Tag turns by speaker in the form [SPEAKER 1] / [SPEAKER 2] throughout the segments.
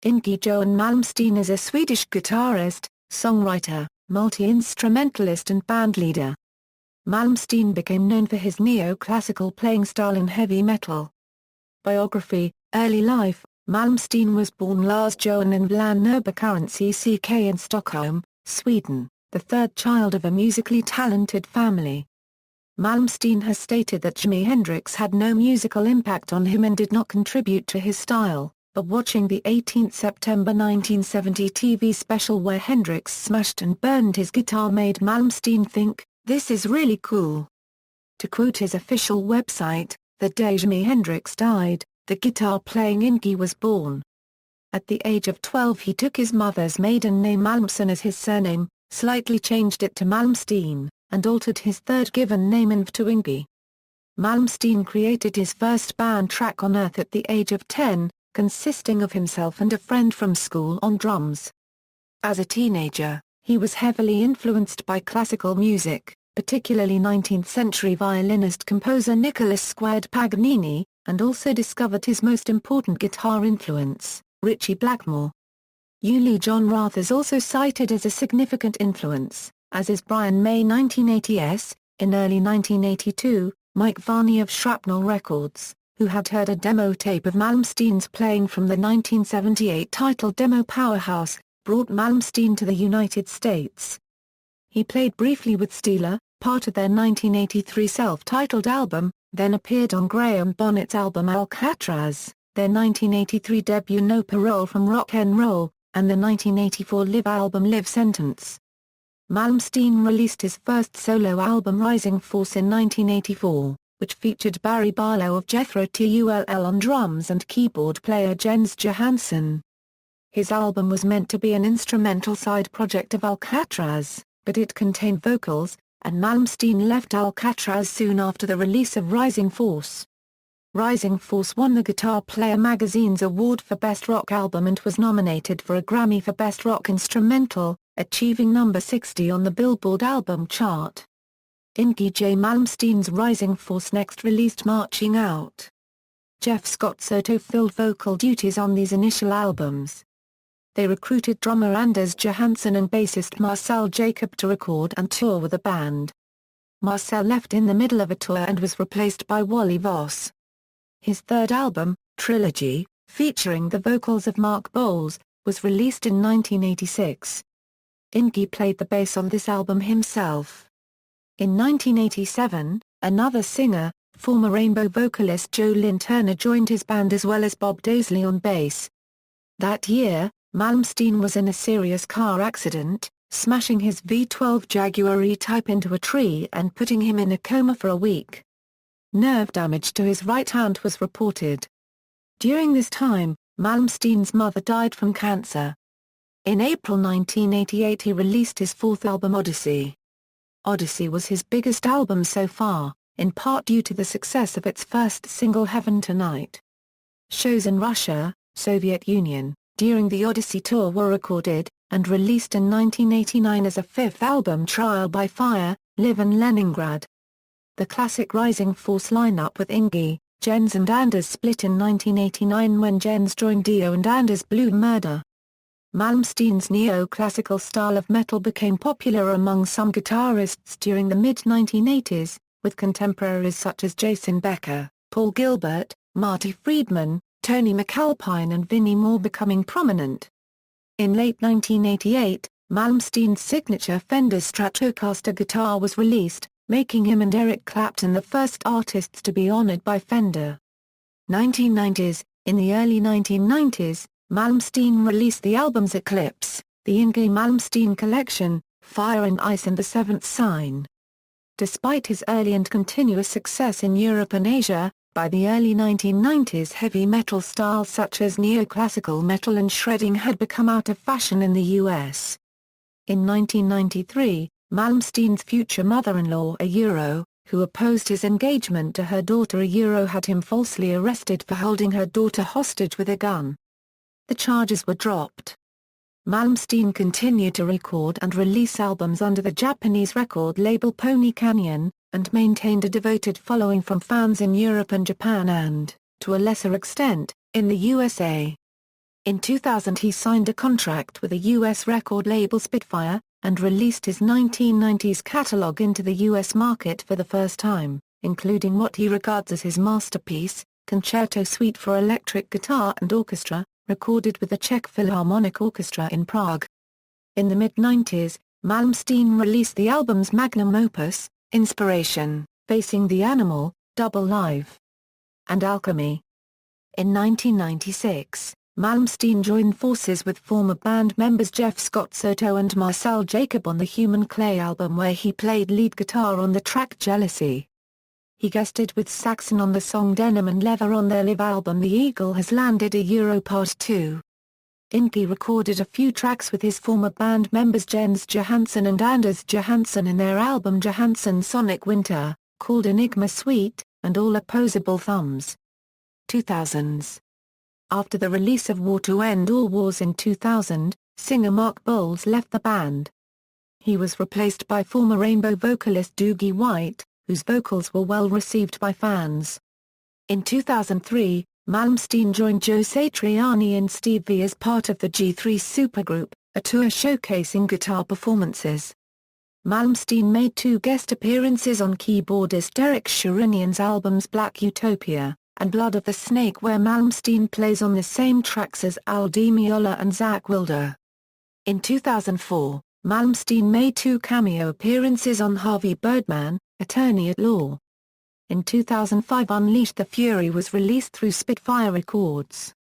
[SPEAKER 1] Yngwie Johan Malmsteen is a Swedish guitarist, songwriter, multi-instrumentalist and bandleader. Malmsteen became known for his neo-classical playing style in heavy metal. Biography. Early life. Malmsteen was born Lars Johan Yngve Lannerbäck RNCCK in Stockholm, Sweden, the third child of a musically talented family. Malmsteen has stated that Jimi Hendrix had no musical impact on him and did not contribute to his style, but watching the 18 September 1970 TV special where Hendrix smashed and burned his guitar made Malmsteen think, "This is really cool." To quote his official website, "The day Jimi Hendrix died, the guitar-playing Yngwie was born." At the age of 12 he took his mother's maiden name Malmsteen as his surname, slightly changed it to Malmsteen, and altered his third given name Yngve to Yngwie. Malmsteen created his first band track on Earth at the age of 10, consisting of himself and a friend from school on drums. As a teenager, he was heavily influenced by classical music, particularly 19th-century violinist-composer Nicholas Paganini, and also discovered his most important guitar influence, Ritchie Blackmore. Uli Jon Roth is also cited as a significant influence, as is Brian May 1980s. In early 1982, Mike Varney of Shrapnel Records, who had heard a demo tape of Malmsteen's playing from the 1978 titled demo Powerhouse, brought Malmsteen to the United States. He played briefly with Steeler, part of their 1983 self-titled album, then appeared on Graham Bonnet's album Alcatraz, their 1983 debut No Parole from Rock 'n' Roll, and the 1984 Live album Live Sentence. Malmsteen released his first solo album Rising Force in 1984, which featured Barry Barlow of Jethro Tull on drums and keyboard player Jens Johansson. His album was meant to be an instrumental side project of Alcatraz, but it contained vocals, and Malmsteen left Alcatraz soon after the release of Rising Force. Rising Force won the Guitar Player magazine's award for Best Rock Album and was nominated for a Grammy for Best Rock Instrumental, achieving number 60 on the Billboard album chart. Yngwie J. Malmsteen's Rising Force next released Marching Out. Jeff Scott Soto filled vocal duties on these initial albums. They recruited drummer Anders Johansson and bassist Marcel Jacob to record and tour with the band. Marcel left in the middle of a tour and was replaced by Wally Voss. His third album, Trilogy, featuring the vocals of Mark Bowles, was released in 1986. Yngwie played the bass on this album himself. In 1987, another singer, former Rainbow vocalist Joe Lynn Turner joined his band as well as Bob Daisley on bass. That year, Malmsteen was in a serious car accident, smashing his V12 Jaguar E-Type into a tree and putting him in a coma for a week. Nerve damage to his right hand was reported. During this time, Malmsteen's mother died from cancer. In April 1988 he released his fourth album Odyssey. Odyssey was his biggest album so far, in part due to the success of its first single Heaven Tonight. Shows in Russia, Soviet Union, during the Odyssey tour were recorded, and released in 1989 as a fifth album Trial by Fire, Live in Leningrad. The classic Rising Force lineup with Yngwie, Jens and Anders split in 1989 when Jens joined Dio and Anders Blue Murder. Malmsteen's neo-classical style of metal became popular among some guitarists during the mid-1980s, with contemporaries such as Jason Becker, Paul Gilbert, Marty Friedman, Tony McAlpine and Vinnie Moore becoming prominent. In late 1988, Malmsteen's signature Fender Stratocaster guitar was released, making him and Eric Clapton the first artists to be honored by Fender. 1990s. In the early 1990s, Malmsteen released the albums Eclipse, the Yngwie Malmsteen Collection, Fire and Ice and The Seventh Sign. Despite his early and continuous success in Europe and Asia, by the early 1990s heavy metal styles such as neoclassical metal and shredding had become out of fashion in the US. In 1993, Malmsteen's future mother-in-law who opposed his engagement to her daughter had him falsely arrested for holding her daughter hostage with a gun. The charges were dropped. Malmsteen continued to record and release albums under the Japanese record label Pony Canyon, and maintained a devoted following from fans in Europe and Japan and, to a lesser extent, in the USA. In 2000 he signed a contract with the US record label Spitfire, and released his 1990s catalog into the US market for the first time, including what he regards as his masterpiece, Concerto Suite for Electric Guitar and Orchestra, recorded with the Czech Philharmonic Orchestra in Prague. In the mid-90s, Malmsteen released the album's magnum opus, Inspiration, Facing the Animal, Double Live, and Alchemy. In 1996, Malmsteen joined forces with former band members Jeff Scott Soto and Marcel Jacob on the Human Clay album, where he played lead guitar on the track Jealousy. He guested with Saxon on the song Denim and Leather on their live album The Eagle Has Landed Part 2. Yngwie recorded a few tracks with his former band members Jens Johansson and Anders Johansson in their album Johansson Sonic Winter, called Enigma Suite, and All Opposable Thumbs. 2000s. After the release of War to End All Wars in 2000, singer Mark Bowles left the band. He was replaced by former Rainbow vocalist Dougie White, whose vocals were well received by fans. In 2003, Malmsteen joined Joe Satriani and Steve Vai as part of the G3 supergroup, a tour showcasing guitar performances. Malmsteen made 2 guest appearances on keyboardist Derek Sherinian's albums Black Utopia and Blood of the Snake, where Malmsteen plays on the same tracks as Al Di Meola and Zakk Wylde. In 2004, Malmsteen made 2 cameo appearances on Harvey Birdman, Attorney at Law. In 2005 Unleash the Fury was released through Spitfire Records.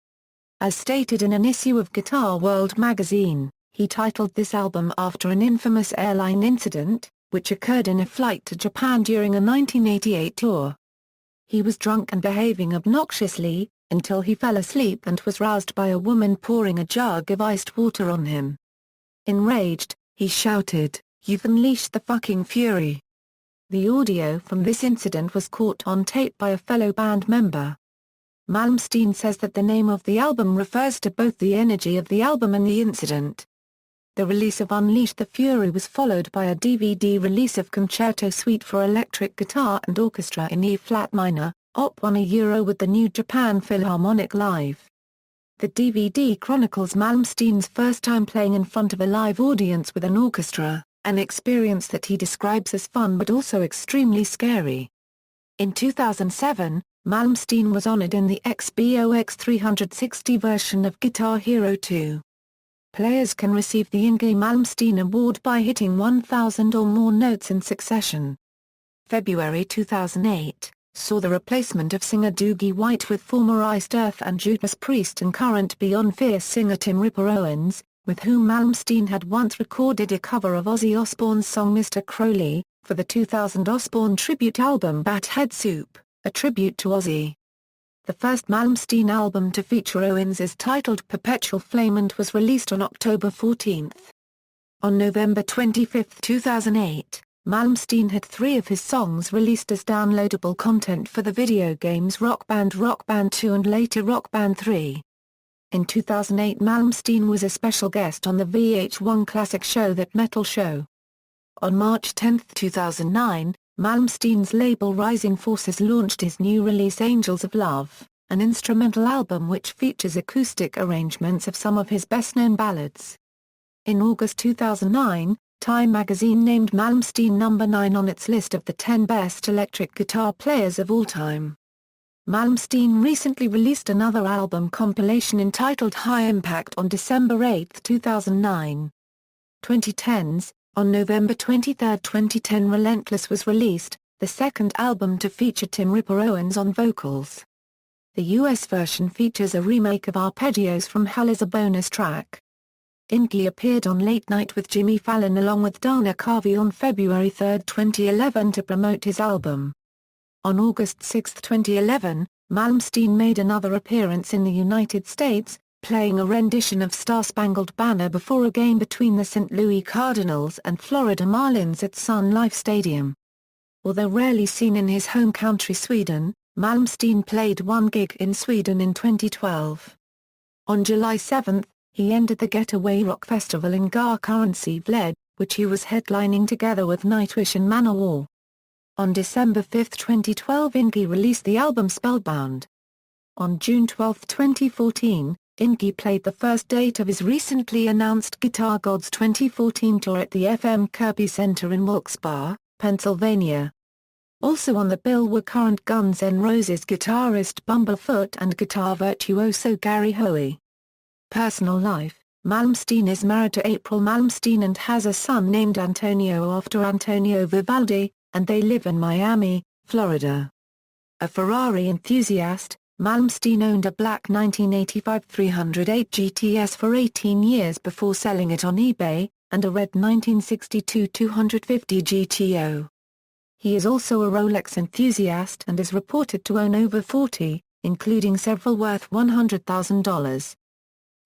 [SPEAKER 1] As stated in an issue of Guitar World magazine, he titled this album after an infamous airline incident, which occurred in a flight to Japan during a 1988 tour. He was drunk and behaving obnoxiously, until he fell asleep and was roused by a woman pouring a jug of iced water on him. Enraged, he shouted, "You've unleashed the fucking fury." The audio from this incident was caught on tape by a fellow band member. Malmsteen says that the name of the album refers to both the energy of the album and the incident. The release of Unleash the Fury was followed by a DVD release of Concerto Suite for Electric Guitar and Orchestra in E-flat minor, Op. 1 Euro with the New Japan Philharmonic Live. The DVD chronicles Malmsteen's first time playing in front of a live audience with an orchestra, an experience that he describes as fun but also extremely scary. In 2007, Malmsteen was honored in the XBOX 360 version of Guitar Hero 2. Players can receive the Yngwie Malmsteen Award by hitting 1,000 or more notes in succession. February 2008 saw the replacement of singer Dougie White with former Iced Earth and Judas Priest and current Beyond Fear singer Tim Ripper Owens, with whom Malmsteen had once recorded a cover of Ozzy Osbourne's song Mr. Crowley, for the 2000 Osbourne tribute album Bat Head Soup, a tribute to Ozzy. The first Malmsteen album to feature Owens is titled Perpetual Flame and was released on October 14. On November 25, 2008, Malmsteen had 3 of his songs released as downloadable content for the video games Rock Band 2 and later Rock Band 3. In 2008 Malmsteen was a special guest on the VH1 classic show That Metal Show. On March 10, 2009, Malmsteen's label Rising Forces launched his new release Angels of Love, an instrumental album which features acoustic arrangements of some of his best-known ballads. In August 2009, Time magazine named Malmsteen number 9 on its list of the 10 best electric guitar players of all time. Malmsteen recently released another album compilation entitled High Impact on December 8, 2009. 2010s. On November 23, 2010 Relentless was released, the second album to feature Tim Ripper Owens on vocals. The US version features a remake of Arpeggios from Hell as a bonus track. Yngwie appeared on Late Night with Jimmy Fallon along with Dana Carvey on February 3, 2011 to promote his album. On August 6, 2011, Malmsteen made another appearance in the United States, playing a rendition of Star Spangled Banner before a game between the St. Louis Cardinals and Florida Marlins at Sun Life Stadium. Although rarely seen in his home country Sweden, Malmsteen played one gig in Sweden in 2012. On July 7, he ended the Getaway Rock Festival in Garcarency-Vled, which he was headlining together with Nightwish and Manowar. On December 5, 2012 Yngwie released the album Spellbound. On June 12, 2014, Yngwie played the first date of his recently announced Guitar Gods 2014 tour at the FM Kirby Center in Wilkes-Barre, Pennsylvania. Also on the bill were current Guns N' Roses guitarist Bumblefoot and guitar virtuoso Gary Hoey. Personal life: Malmsteen is married to April Malmsteen and has a son named Antonio after Antonio Vivaldi, and they live in Miami, Florida. A Ferrari enthusiast, Malmsteen owned a black 1985 308 GTS for 18 years before selling it on eBay, and a red 1962 250 GTO. He is also a Rolex enthusiast and is reported to own over 40, including several worth $100,000.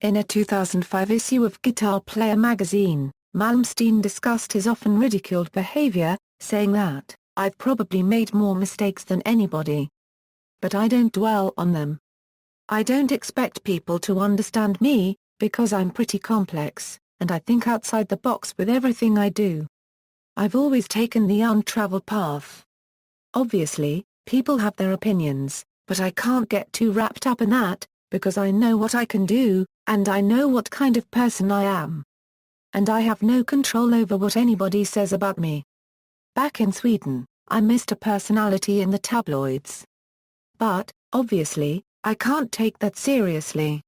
[SPEAKER 1] In a 2005 issue of Guitar Player magazine, Malmsteen discussed his often ridiculed behavior, saying that, "I've probably made more mistakes than anybody. But I don't dwell on them. I don't expect people to understand me, because I'm pretty complex, and I think outside the box with everything I do. I've always taken the untraveled path. Obviously, people have their opinions, but I can't get too wrapped up in that, because I know what I can do, and I know what kind of person I am. And I have no control over what anybody says about me." Back in Sweden, "I'm Mr. Personality in the tabloids. But, obviously, I can't take that seriously.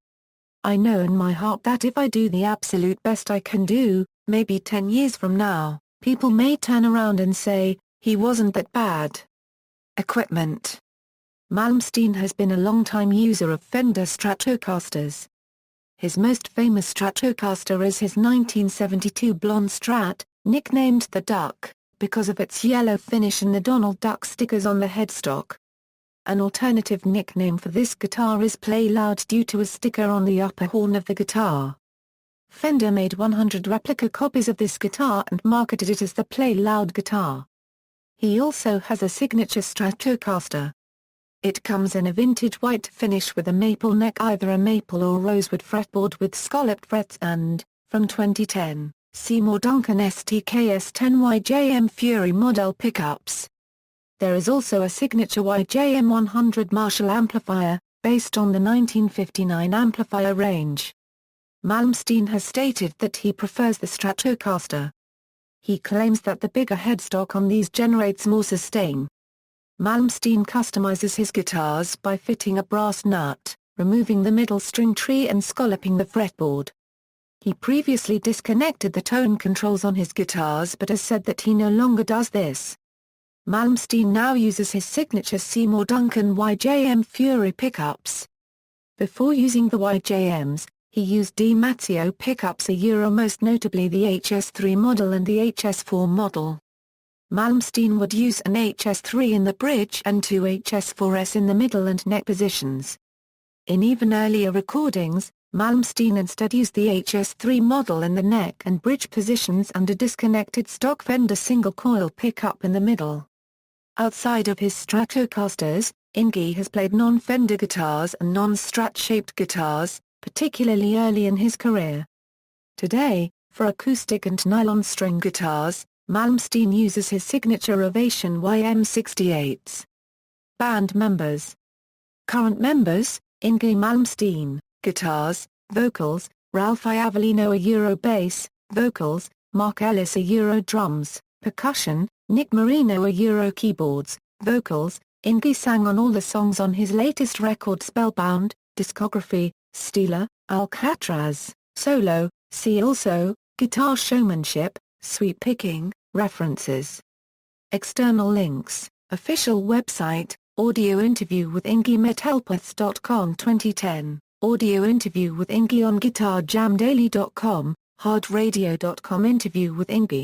[SPEAKER 1] I know in my heart that if I do the absolute best I can do, maybe 10 years from now, people may turn around and say, 'He wasn't that bad.'" Equipment: Malmsteen has been a long-time user of Fender Stratocasters. His most famous Stratocaster is his 1972 blonde Strat, nicknamed the Duck, because of its yellow finish and the Donald Duck stickers on the headstock. An alternative nickname for this guitar is Play Loud due to a sticker on the upper horn of the guitar. Fender made 100 replica copies of this guitar and marketed it as the Play Loud guitar. He also has a signature Stratocaster. It comes in a vintage white finish with a maple neck, either a maple or rosewood fretboard with scalloped frets and, from 2010, Seymour Duncan STKS 10 YJM Fury model pickups. There is also a signature YJM 100 Marshall amplifier, based on the 1959 amplifier range. Malmsteen has stated that he prefers the Stratocaster. He claims that the bigger headstock on these generates more sustain. Malmsteen customizes his guitars by fitting a brass nut, removing the middle string tree and scalloping the fretboard. He previously disconnected the tone controls on his guitars but has said that he no longer does this. Malmsteen now uses his signature Seymour Duncan YJM Fury pickups. Before using the YJMs, he used Di Matteo pickups, most notably the HS3 model and the HS4 model. Malmsteen would use an HS3 in the bridge and two HS4s in the middle and neck positions. In even earlier recordings, Malmsteen instead used the HS3 model in the neck and bridge positions and a disconnected stock Fender single-coil pickup in the middle. Outside of his Stratocasters, Yngwie has played non-Fender guitars and non-Strat-shaped guitars, particularly early in his career. Today, for acoustic and nylon string guitars, Malmsteen uses his signature Ovation YM68s. Band members: current members, Yngwie Malmsteen, guitars, vocals, Ralph Iavellino bass, vocals, Mark Ellis drums, percussion, Nick Marino keyboards, vocals. Yngwie sang on all the songs on his latest record Spellbound, discography, Steeler, Alcatraz, solo, see also, guitar showmanship, sweep picking, references. External links, official website, audio interview with Yngwie MaHLM-steen 2010, audio interview with Yngwie on GuitarJamDaily.com, hardradio.com interview with Yngwie.